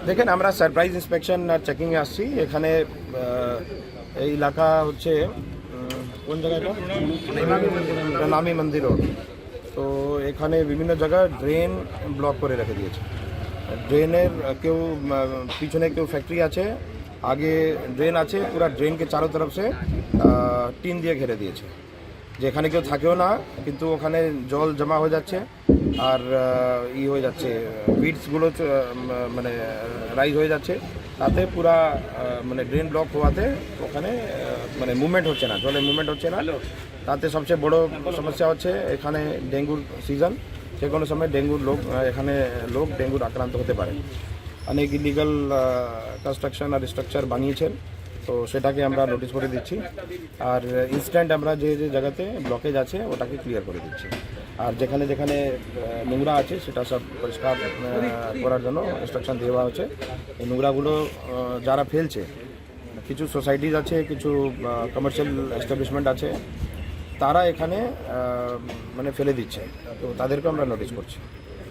দেখেন আমরা surprise inspection আর চেকিংয়ে আসছি। এখানে এই এলাকা হচ্ছে কোন জায়গাটা, প্রণামী মন্দির রোড। তো এখানে বিভিন্ন জায়গায় ড্রেন ব্লক করে রেখে দিয়েছে। ড্রেনের কেউ পিছনে কেউ ফ্যাক্টরি আছে, আগে ড্রেন আছে, পুরা ড্রেনকে চারো তরফ সে টিন দিয়ে ঘিরে দিয়েছে, যেখানে কেউ থাকেও না, কিন্তু ওখানে জল জমা হয়ে যাচ্ছে আর হয়ে যাচ্ছে, উইডসগুলো মানে রাইজ হয়ে যাচ্ছে, তাতে পুরা মানে ড্রেন ব্লক হওয়াতে ওখানে মানে মুভমেন্ট হচ্ছে না, জলের মুভমেন্ট হচ্ছে না। তাতে সবচেয়ে বড় সমস্যা হচ্ছে এখানে ডেঙ্গুর সিজন, যে কোনো সময় ডেঙ্গুর এখানে লোক ডেঙ্গুর আক্রান্ত হতে পারে। অনেক ইলিগাল কনস্ট্রাকশন আর স্ট্রাকচার বানিয়েছেন, তো সেটাকে আমরা নোটিশ করে দিচ্ছি। আর ইনস্ট্যান্ট আমরা যে যে জায়গাতে ব্লকেজ আছে ওটাকে ক্লিয়ার করে দিচ্ছি। আর যেখানে যেখানে নোংরা আছে সেটা সব পরিষ্কার করার জন্য ইনস্ট্রাকশন দেওয়া হচ্ছে। এই নোংরাগুলো যারা ফেলছে, কিছু সোসাইটিজ আছে, কিছু কমার্শিয়াল এস্টাবলিশমেন্ট আছে, তারা এখানে মানে ফেলে দিচ্ছে, তো তাদেরকে আমরা নোটিশ করছি।